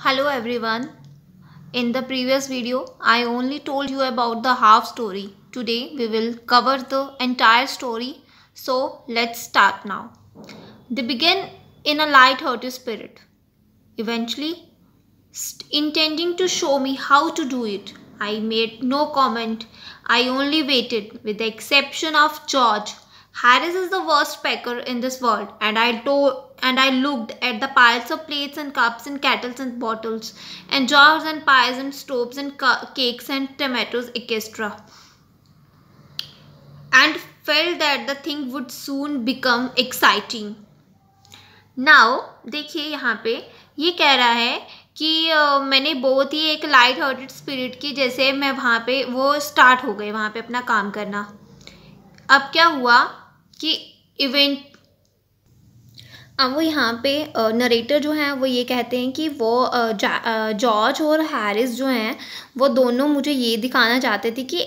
Hello everyone. In the previous video, I only told you about the half story. Today we will cover the entire story. So let's start now. They begin in a light-hearted spirit. Eventually, intending to show me how to do it, I made no comment. I only waited, with the exception of George. Harris is the worst pecker in this world, and I looked at the piles of plates and cups and kettles and bottles, and jars and pies and stoves and cakes and tomatoes, etc., and felt that the thing would soon become exciting. Now देखिए यहाँ पे ये कह रहा है कि मैंने बहुत ही एक लाइट हार्टेड स्पिरिट की, जैसे मैं वहाँ पे वो स्टार्ट हो गए वहाँ पे अपना काम करना. अब क्या हुआ कि इवेंट अब वो यहाँ पे नरेटर जो हैं वो ये कहते हैं कि वो जॉर्ज और हैरिस जो हैं वो दोनों मुझे ये दिखाना चाहते थे कि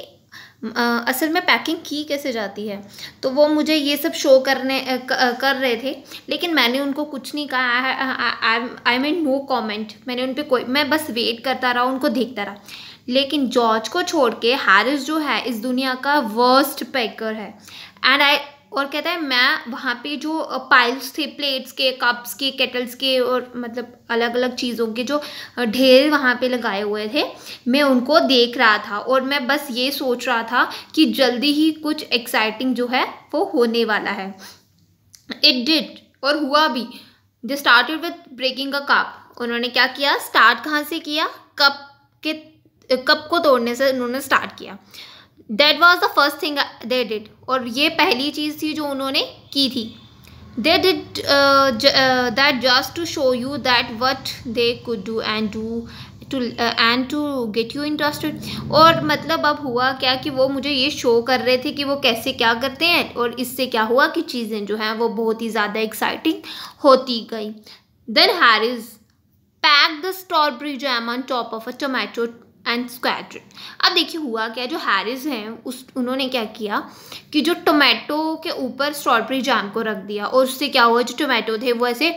असल में पैकिंग की कैसे जाती है. तो वो मुझे ये सब शो कर रहे थे, लेकिन मैंने उनको कुछ नहीं कहा. I mean no comment. मैंने उन पर मैं बस वेट करता रहा, उनको देखता रहा. लेकिन जॉर्ज को छोड़ के हैरिस जो है इस दुनिया का वर्स्ट पैकर है. और कहता है मैं वहाँ पे जो पाइल्स थे, प्लेट्स के, कप्स के, केटल्स के और मतलब अलग अलग चीज़ों के जो ढेर वहाँ पे लगाए हुए थे, मैं उनको देख रहा था और मैं बस ये सोच रहा था कि जल्दी ही कुछ एक्साइटिंग जो है वो होने वाला है. इट डिड, और हुआ भी. They started with breaking a cup. उन्होंने क्या किया, स्टार्ट कहाँ से किया, कप को तोड़ने से उन्होंने स्टार्ट किया. That was the first thing they did. और ये पहली चीज़ थी जो उन्होंने की थी. They did that just to show you that what they could do and to get you interested. और मतलब अब हुआ क्या कि वो मुझे ये शो कर रहे थे कि वो कैसे क्या करते हैं, और इससे क्या हुआ कि चीज़ें जो हैं वो बहुत ही ज़्यादा एक्साइटिंग होती गई. Then Harris packed the strawberry jam on top of a tomato and squadron. अब देखिए हुआ क्या, जो हैरिस हैं उन्होंने क्या किया कि जो टोमेटो के ऊपर स्ट्रॉबेरी जैम को रख दिया, और उससे क्या हुआ, जो टोमेटो थे वो ऐसे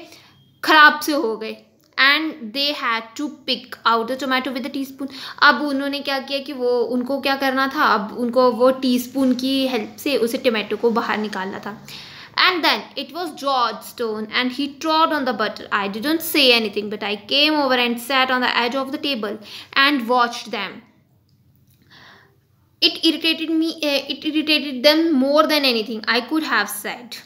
ख़राब से हो गए. And they had to pick out the tomato with a teaspoon. अब उन्होंने क्या किया कि वो उनको क्या करना था, अब उनको वो टीस्पून की हेल्प से उसे टोमेटो को बाहर निकालना था. And then it was George's turn, and he trod on the butter. I didn't say anything, but I came over and sat on the edge of the table and watched them. It irritated me. It irritated them more than anything I could have said.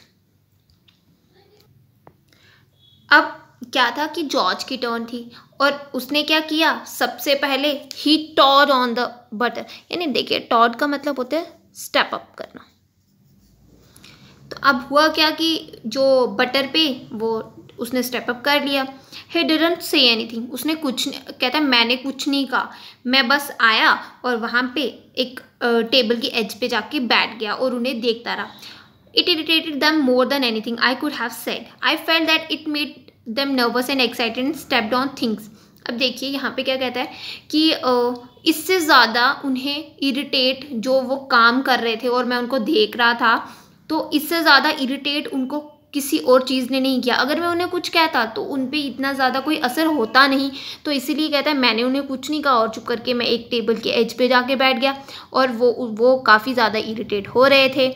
अब क्या था कि George की turn थी, और उसने क्या किया, सबसे पहले he trod on the butter. यानी देखिए, trod का मतलब होता है स्टेप अप करना. तो अब हुआ क्या कि जो बटर पे वो उसने स्टेप अप कर लिया. He didn't say anything. उसने कुछ कहता है मैंने कुछ नहीं कहा, मैं बस आया और वहाँ पे एक टेबल की एज पे जाके बैठ गया और उन्हें देखता रहा. It irritated them more than anything I could have said. I felt that it made them nervous and excited and stepped on things. अब देखिए यहाँ पे क्या कहता है कि इससे ज़्यादा उन्हें इरिटेट जो वो काम कर रहे थे और मैं उनको देख रहा था, तो इससे ज़्यादा इरिटेट उनको किसी और चीज़ ने नहीं किया. अगर मैं उन्हें कुछ कहता तो उन पे इतना ज़्यादा कोई असर होता नहीं. तो इसीलिए कहता है मैंने उन्हें कुछ नहीं कहा और चुप करके मैं एक टेबल के एज पे जाके बैठ गया, और वो काफ़ी ज़्यादा इरिटेट हो रहे थे.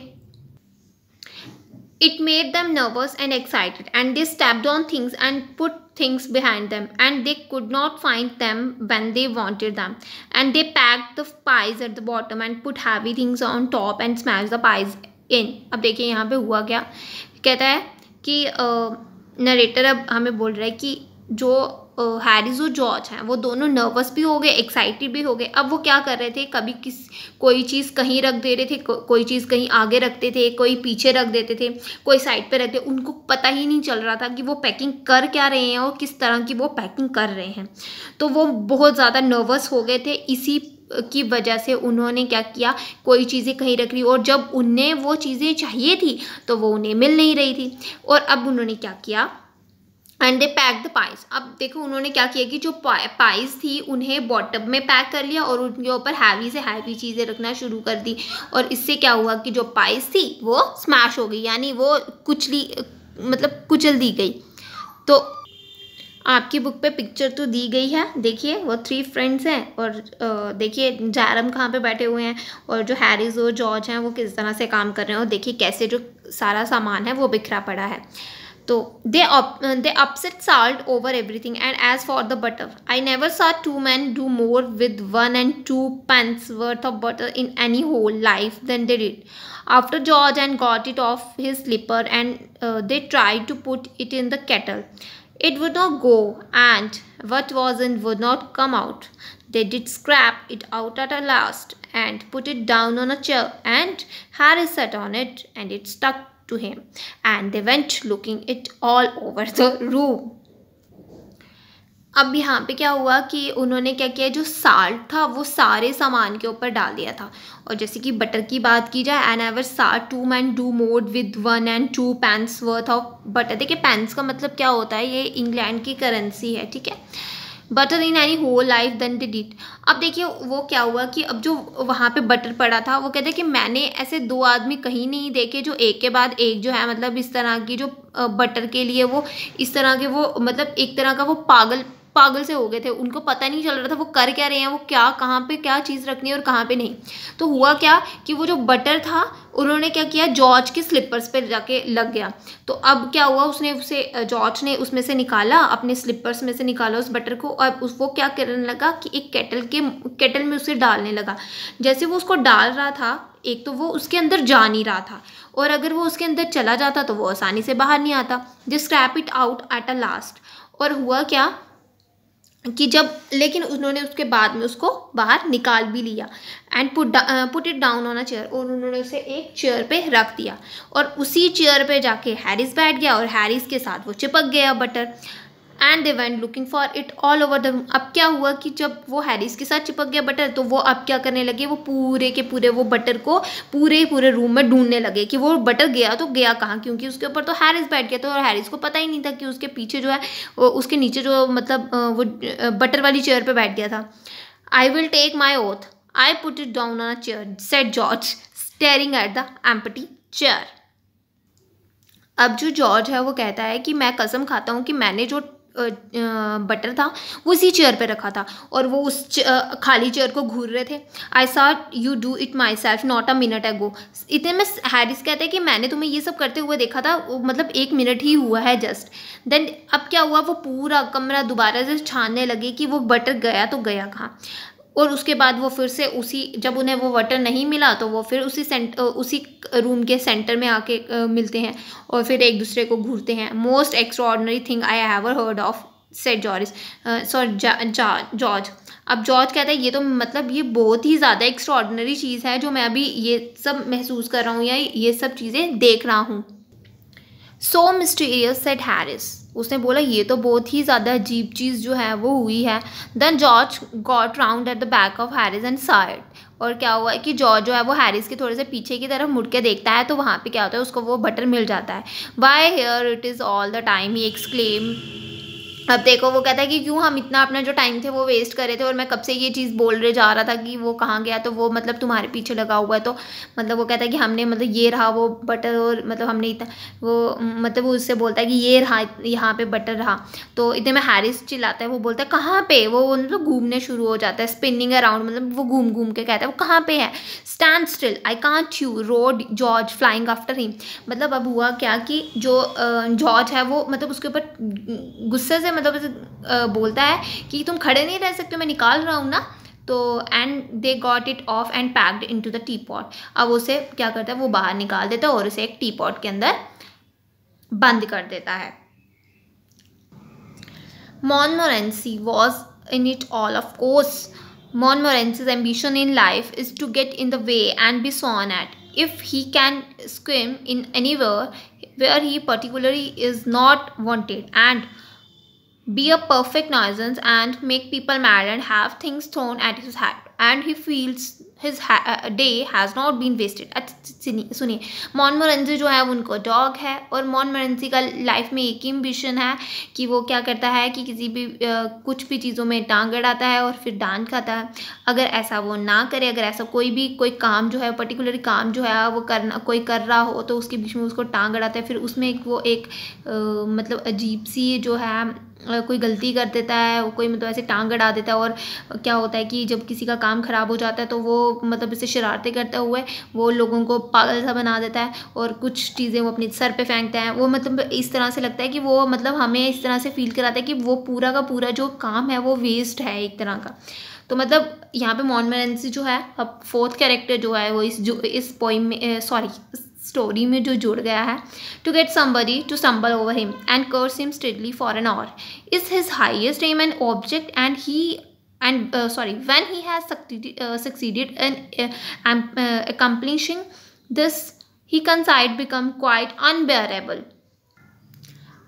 It made them nervous and excited, and they stepped on things and put things behind them, and they could not find them when they wanted them. And they packed the pies at the bottom and put heavy things on top and smashed the pies in. अब देखिए यहाँ पे हुआ क्या, कहता है कि narrator अब हमें बोल रहा है कि जो हैरिस और जॉर्ज हैं वो दोनों नर्वस भी हो गए, एक्साइटेड भी हो गए. अब वो क्या कर रहे थे, कभी कोई चीज़ कहीं रख दे रहे थे, कोई चीज़ कहीं आगे रखते थे, कोई पीछे रख देते थे, कोई साइड पे रखते. उनको पता ही नहीं चल रहा था कि वो पैकिंग कर क्या रहे हैं और किस तरह की वो पैकिंग कर रहे हैं. तो वो बहुत ज़्यादा नर्वस हो गए थे. इसी की वजह से उन्होंने क्या किया, कोई चीज़ें कहीं रख ली, और जब उन्हें वो चीज़ें चाहिए थी तो वो उन्हें मिल नहीं रही थी. और अब उन्होंने क्या किया, and they pack the pies. अब देखो उन्होंने क्या किया कि जो पाइज थी उन्हें बॉटम में पैक कर लिया और उनके ऊपर हैवी से हैवी चीज़ें रखना शुरू कर दी. और इससे क्या हुआ कि जो पाइज थी वो स्मैश हो गई, यानी वो कुचल दी गई. तो आपकी बुक पे पिक्चर तो दी गई है, देखिए वो 3 फ्रेंड्स हैं और देखिए जैरम कहाँ पे बैठे हुए हैं और जो हैरिस और जॉर्ज हैं वो किस तरह से काम कर रहे हैं और देखिए कैसे जो सारा सामान है वो बिखरा पड़ा है। तो they upset salt over everything and as for the butter I never saw 2 men do more with 1 and 2 pence worth of butter in any whole life than they did. After George and got it off his slipper and they tried to put it in the kettle. It would not go, and what was in would not come out. They did scrape it out at last and put it down on a chair, and Harry sat on it, and it stuck to him, and they went looking it all over the room. अब यहाँ पे क्या हुआ कि उन्होंने क्या किया, जो साल्ट था वो सारे सामान के ऊपर डाल दिया था। और जैसे कि बटर की बात की जाए, एंड एवर सा 2 men do more with 1 and 2 pence worth of butter। देखिए पेंस का मतलब क्या होता है, ये इंग्लैंड की करेंसी है, ठीक है। Butter in any whole life then did it. अब देखिए वो क्या हुआ कि अब जो वहाँ पे बटर पड़ा था वो कहते हैं कि मैंने ऐसे 2 आदमी कहीं नहीं देखे जो एक के बाद एक जो है मतलब इस तरह की जो बटर के लिए वो इस तरह के वो मतलब एक तरह का वो पागल से हो गए थे। उनको पता नहीं चल रहा था वो कर क्या रहे हैं, वो क्या कहाँ पे क्या चीज़ रखनी है और कहाँ पे नहीं। तो हुआ क्या कि वो जो बटर था उन्होंने क्या किया, जॉर्ज के स्लिपर्स पे जाके लग गया। तो अब क्या हुआ, जॉर्ज ने उसमें से निकाला, अपने स्लिपर्स में से निकाला उस बटर को और वो क्या करने लगा कि एक केटल में उसे डालने लगा। जैसे वो उसको डाल रहा था, एक तो वो उसके अंदर जा नहीं रहा था और अगर वो उसके अंदर चला जाता तो वो आसानी से बाहर नहीं आता। Just scrap it out at a last. और हुआ क्या कि लेकिन उन्होंने उसके बाद में उसको बाहर निकाल भी लिया and put it down on a chair, और उन्होंने उसे एक चेयर पे रख दिया और उसी चेयर पे जाके हैरिस बैठ गया और हैरिस के साथ वो चिपक गया butter. And they went looking for it all over the room. अब क्या हुआ कि जब वो हैरिस के साथ चिपक गया बटर तो वो अब क्या करने लगे, वो पूरे के पूरे वो बटर को पूरे रूम में ढूंढने लगे कि वो बटर गया तो गया कहाँ, क्योंकि उसके ऊपर तो हैरिस बैठ गया था और हैरिस को पता ही नहीं था कि उसके पीछे जो है उसके नीचे जो मतलब वो बटर वाली चेयर पे बैठ गया था। I will take my oath I put it down on a chair said George staring at the empty chair. अब जो जॉर्ज है वो कहता है कि मैं कसम खाता हूँ कि मैंने जो बटर था वो इसी चेयर पे रखा था और वो उस खाली चेयर को घूर रहे थे। I saw you do it my self not a minute ago. इतने में हैरिस कहते हैं कि मैंने तुम्हें ये सब करते हुए देखा था, मतलब 1 मिनट ही हुआ है जस्ट। देन अब क्या हुआ, वो पूरा कमरा दोबारा से छानने लगे कि वो बटर गया तो गया कहाँ। और उसके बाद वो फिर से जब उन्हें वो बटर नहीं मिला तो वो फिर उसी रूम के सेंटर में आके मिलते हैं और फिर एक दूसरे को घूरते हैं। Most extraordinary thing I have heard of said George. अब जॉर्ज कहता है ये तो मतलब ये बहुत ही ज़्यादा एक्स्ट्राऑर्डिनरी चीज़ है जो मैं अभी ये सब महसूस कर रहा हूँ या ये सब चीज़ें देख रहा हूँ। सो मिस्टीरियस सेड हैरिस। उसने बोला ये तो बहुत ही ज़्यादा अजीब चीज़ जो है वो हुई है। Then George got round at the back of Harris and saw it. और क्या हुआ कि जॉर्ज जो है वो हैरिस के थोड़े से पीछे की तरफ मुड़ के देखता है तो वहाँ पे क्या होता है, उसको वो बटर मिल जाता है। Why here it is all the time he exclaim. अब देखो वो कहता है कि क्यों हम इतना अपना जो टाइम थे वो वेस्ट कर रहे थे और मैं कब से ये चीज़ बोल रहे जा रहा था कि वो कहाँ गया, तो वो मतलब तुम्हारे पीछे लगा हुआ है। तो मतलब वो कहता है कि हमने मतलब ये रहा वो बटर और मतलब हमने इतना वो मतलब वो उससे बोलता है कि ये रहा यहाँ पे बटर रहा। तो इतने में हैरिस चिल्लाता है, वो बोलता है कहाँ पे, वो मतलब घूमने शुरू हो जाता है, स्पिनिंग अराउंड, मतलब वो घूम घूम के कहता है वो कहाँ पे है। Stand still I can't you road George flying after him. मतलब अब हुआ क्या कि जो जॉर्ज है वो मतलब उसके ऊपर गुस्से से मतलब बोलता है कि तुम खड़े नहीं रह सकते, मैं निकाल रहा हूँ ना। तो and they got it of and packed into the T pot. अब उसे क्या करता है, वो बाहर निकाल देता है और उसे एक टी पॉट के अंदर बंद कर देता है। Montmorency was in it all, of course. Montmorency's ambition in life is to get in the way and be sworn at. If he can swim in anywhere where he particularly is not wanted and be a perfect nuisance and make people mad and have things thrown at his head, and he feels his day has not been wasted. सुनिए, मॉन्टमोरेंसी जो है उनको dog है और मॉन्टमोरेंसी का life में एक ही ambition है कि वो क्या करता है कि किसी भी कुछ भी चीज़ों में टांग अड़ाता है और फिर डांट खाता है। अगर ऐसा वो ना करे, अगर ऐसा कोई काम जो है पर्टिकुलर काम जो है वो कोई कर रहा हो तो उसके बीच में उसको टांग अड़ाता है। फिर उसमें वो एक मतलब अजीब सी जो है कोई गलती कर देता है, कोई मतलब ऐसे टांग अड़ा देता है, और क्या होता है कि जब किसी का काम ख़राब हो जाता है तो वो मतलब इसे शरारतें करते हुए वो लोगों को पागल सा बना देता है, और कुछ चीज़ें वो अपने सर पे फेंकता है। वो मतलब इस तरह से लगता है कि वो मतलब हमें इस तरह से फील कराता है कि वो पूरा का पूरा जो काम है वो वेस्ट है एक तरह का। तो मतलब यहाँ पे मॉन्टमोरेंसी जो है, अब फोर्थ कैरेक्टर जो है वो इस पोइम में सॉरी स्टोरी में जो जुड़ गया है, to get somebody to stumble over him and curse him steadily for an hour is his highest aim and object, when he has succeeded in accomplishing this, he considered become quite unbearable.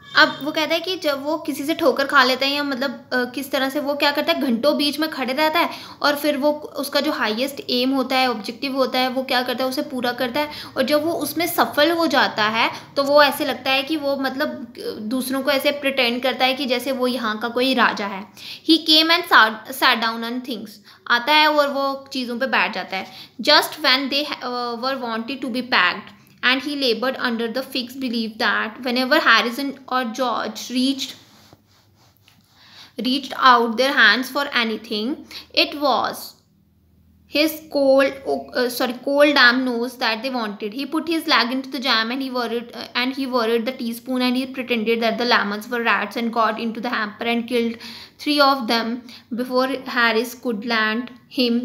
अब वो कहता है कि जब वो किसी से ठोकर खा लेता है या मतलब किस तरह से वो क्या करता है, घंटों बीच में खड़े रहता है, और फिर वो उसका जो हाईएस्ट एम होता है, ऑब्जेक्टिव होता है, वो क्या करता है, उसे पूरा करता है। और जब वो उसमें सफल हो जाता है तो वो ऐसे लगता है कि वो मतलब दूसरों को ऐसे प्रिटेंड करता है कि जैसे वो यहाँ का कोई राजा है। He came and sat down on things, आता है और वो चीज़ों पर बैठ जाता है। Just when they were wanted to be packed, and he labored under the fixed belief that whenever Harrison or George reached out their hands for anything, it was his cold damn nose that they wanted. He put his leg into the jam and he worried the teaspoon, and he pretended that the lemons were rats and got into the hamper and killed 3 of them before Harris could land him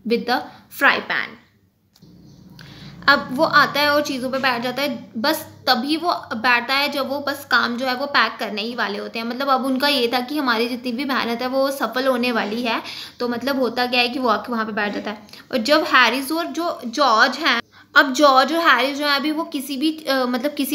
with the fry pan. अब वो आता है और चीज़ों पे बैठ जाता है, बस तभी वो बैठता है जब वो बस काम जो है वो पैक करने ही वाले होते हैं। मतलब अब उनका ये था कि हमारी जितनी भी मेहनत है वो सफल होने वाली है, तो मतलब होता क्या है कि वो आके वहाँ पे बैठ जाता है। और जब हैरिस और जो जॉर्ज हैं, अब जॉर्ज और हैरिस जो है अभी वो किसी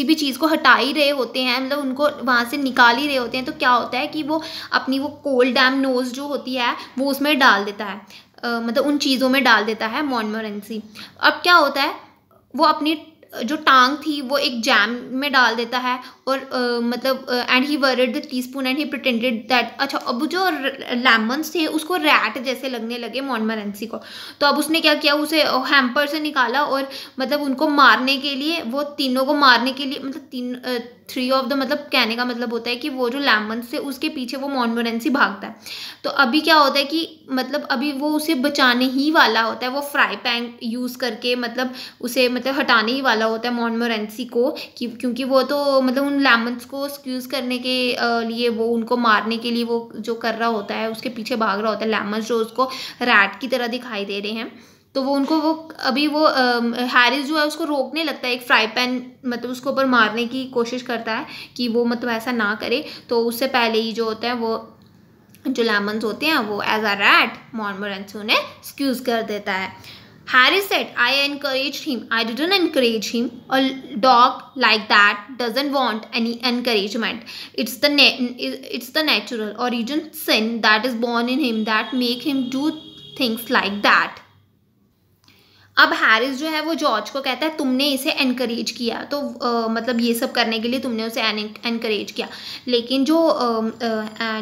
भी चीज़ को हटा ही रहे होते हैं, मतलब उनको वहाँ से निकाल ही रहे होते हैं, तो क्या होता है कि वो अपनी वो कोल्ड डैम नोज जो होती है वो उसमें डाल देता है, मतलब उन चीज़ों में डाल देता है मॉन्टमोरेंसी। अब क्या होता है, वो अपनी जो टांग थी वो एक जैम में डाल देता है, और मतलब and he word the teaspoon and he pretended that, अच्छा अब जो लेमन्स थे उसको रैट जैसे लगने लगे मॉन्टमोरेंसी को। तो अब उसने क्या किया, उसे हैम्पर से निकाला और मतलब उनको मारने के लिए, वो तीनों को मारने के लिए, मतलब 3 ऑफ द, मतलब कहने का मतलब होता है कि वो जो लेमन्स थे उसके पीछे वो मॉन्टमोरेंसी भागता है। तो अभी क्या होता है कि मतलब अभी वो उसे बचाने ही वाला होता है, वो फ्राई पैन यूज़ करके मतलब उसे मतलब हटाने ही वाला होता है मॉन्टमोरेंसी को, क्योंकि वो तो मतलब उन लेमन्स को एक्सक्यूज़ करने के लिए, वो उनको मारने के लिए वो जो कर रहा होता है, उसके पीछे भाग रहा होता है। लेमन्स जो उसको रैट की तरह दिखाई दे रहे हैं, तो वो उनको अभी वो हैरिस जो है उसको रोकने लगता है, एक फ्राई पैन मतलब उसके ऊपर मारने की कोशिश करता है कि वो मतलब ऐसा ना करे। तो उससे पहले ही जो होता है वो जो लेमन्स होते हैं वो एज अ रैट मॉन्टमोरेंसी उन्हें एक्सक्यूज़ कर देता है। Harry said, I encouraged him. I didn't encourage him. A dog like that doesn't want any encouragement. It's the natural origin sin that is born in him that make him do things like that. अब Harris जो है वो George को कहता है तुमने इसे encourage किया, तो मतलब ये सब करने के लिए तुमने उसे एनकरेज किया। लेकिन जो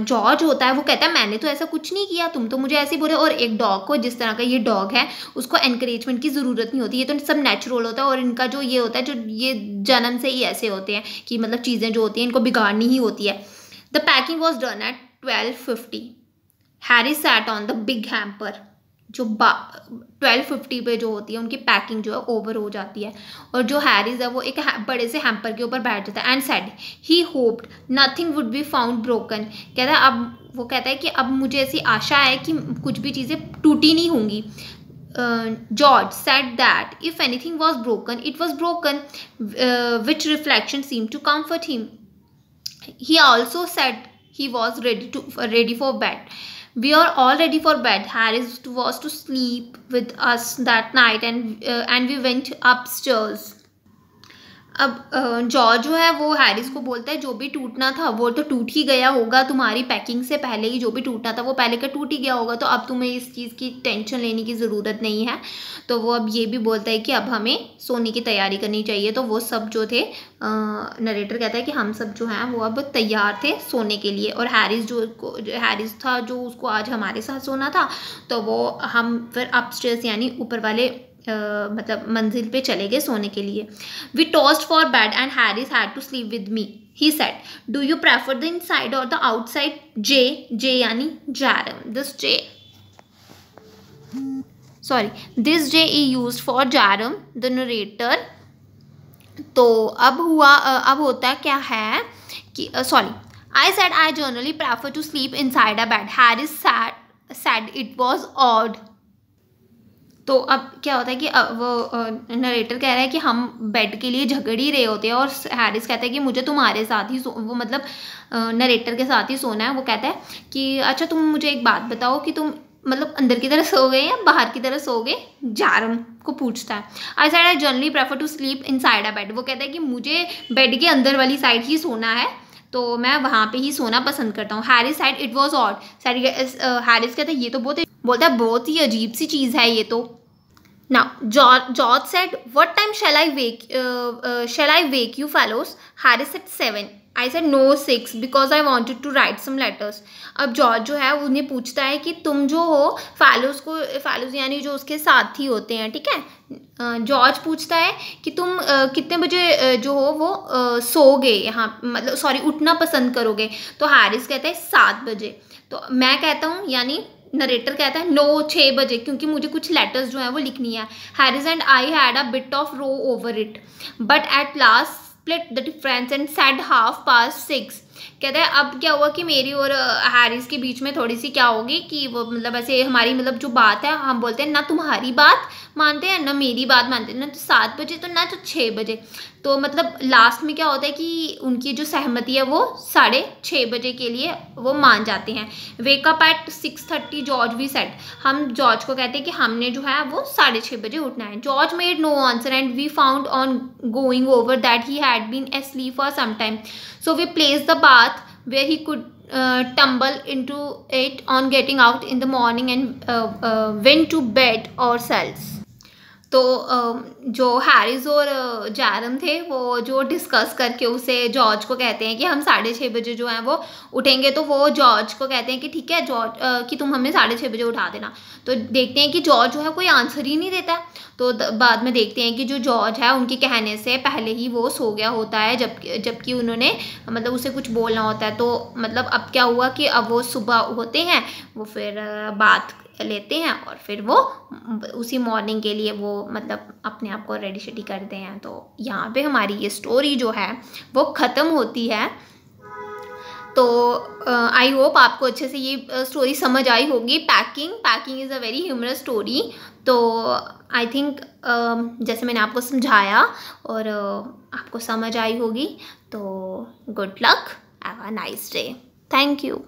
जॉर्ज होता है वो कहता है मैंने तो ऐसा कुछ नहीं किया, तुम तो मुझे ऐसे ही बोले। और एक डॉग को, जिस तरह का ये डॉग है, उसको एनकरेजमेंट की ज़रूरत नहीं होती, ये तो सब नेचुरल होता है। और इनका जो ये होता है, जो ये जन्म से ही ऐसे होते हैं कि मतलब चीज़ें जो होती हैं इनको बिगाड़नी ही होती है। The packing was done at 12:50। Harris sat on the big hamper. जो 12:50 पे जो होती है उनकी पैकिंग जो है ओवर हो जाती है, और जो हैरिस है वो एक बड़े से हैम्पर के ऊपर बैठ जाता है। And said he hoped nothing would be found broken. कहता है अब वो कहता है कि अब मुझे ऐसी आशा है कि कुछ भी चीज़ें टूटी नहीं होंगी। George said that if anything was broken, it was broken, which reflection seemed to comfort him. He also said he was ready for bed. We are all ready for bed. Harris was to sleep with us that night, and we went upstairs. अब George जो है वो Harris को बोलता है जो भी टूटना था वो तो टूट ही गया होगा, तुम्हारी पैकिंग से पहले ही जो भी टूटना था वो पहले का टूट ही गया होगा, तो अब तुम्हें इस चीज़ की टेंशन लेने की ज़रूरत नहीं है। तो वो अब ये भी बोलता है कि अब हमें सोने की तैयारी करनी चाहिए। तो वो सब जो थे, नरेटर कहता है कि हम सब जो हैं वो अब तैयार थे सोने के लिए। और हैरिस था जो उसको आज हमारे साथ सोना था, तो वो हम फिर अपस्टेयर्स यानी ऊपर वाले मतलब मंजिल पे चले गए सोने के लिए। We tossed for bed and Harris had to sleep with me. He said, "Do you prefer the inside or the outside?" J यानी Jaram. This J is used for Jaram, the narrator. तो अब होता क्या है कि I said I generally prefer to sleep inside a bed. Harris said it was odd. तो अब क्या होता है कि वो नरेटर कह रहा है कि हम बेड के लिए झगड़ ही रहे होते हैं और हैरिस कहता है कि मुझे तुम्हारे साथ ही वो मतलब नरेटर के साथ ही सोना है। वो कहता है कि अच्छा तुम मुझे एक बात बताओ कि तुम मतलब अंदर की तरफ सो गए या बाहर की तरफ सो गए, जारम को पूछता है। I said I generally prefer to sleep inside a bed. वो कहता है कि मुझे बेड के अंदर वाली साइड ही सोना है, तो मैं वहाँ पे ही सोना पसंद करता हूँ। Harris said it was odd. Harris कहता है ये तो बहुत ही अजीब सी चीज़ है ये तो। Now, George said, "What time shall I wake you fellows?" Harris said 7. I said no 6 because I wanted to write some letters. अब जॉर्ज जो है उन्हें पूछता है कि तुम जो हो फेलोज यानी जो उसके साथी होते हैं, ठीक है। जॉर्ज पूछता है कि तुम कितने बजे जो हो वो सोगे यहाँ, मतलब उठना पसंद करोगे। तो हैरिस कहता है 7 बजे। तो मैं कहता हूँ यानी नरेटर कहता है 6 बजे, क्योंकि मुझे कुछ लेटर्स जो है वो लिखनी है। Harris and I had a bit of row over it but at last split the difference and said 6:30। कहता है अब क्या हुआ कि मेरी और हैरिस के बीच में थोड़ी सी क्या होगी कि वो मतलब ऐसे हमारी मतलब जो बात है, हम बोलते हैं ना तुम्हारी बात मानते हैं ना मेरी बात मानते हैं, ना तो 7 बजे तो ना तो 6 बजे। तो मतलब लास्ट में क्या होता है कि उनकी जो सहमति है वो 6:30 बजे के लिए वो मान जाते हैं। Wake up at 6:30 George we said. हम जॉर्ज को कहते हैं कि हमने जो है वो 6:30 बजे उठना है। George made no answer and we found on going over that he had been asleep for some time. So we placed the bath where he could tumble into it on getting out in the morning and went to bed ourselves. तो जो Harris और जारम थे वो जो discuss करके उसे George को कहते हैं कि हम 6:30 बजे जो है वो उठेंगे। तो वो जॉर्ज को कहते हैं कि ठीक है जॉर्ज कि तुम हमें 6:30 बजे उठा देना। तो देखते हैं कि जॉर्ज जो है कोई आंसर ही नहीं देता। तो बाद में देखते हैं कि जो जॉर्ज है उनके कहने से पहले ही वो सो गया होता है, जबकि उन्होंने मतलब उसे कुछ बोलना होता है। तो मतलब अब क्या हुआ कि अब वो सुबह होते हैं, वो फिर बात लेते हैं और फिर वो उसी मॉर्निंग के लिए वो मतलब अपने आप को रेडी शेडी करते हैं। तो यहाँ पे हमारी ये स्टोरी जो है वो ख़त्म होती है। तो आई होप आपको अच्छे से ये स्टोरी समझ आई होगी। Packing is a very humorous story. तो आई थिंक जैसे मैंने आपको समझाया और आपको समझ आई होगी। तो good luck, have a nice day, thank you.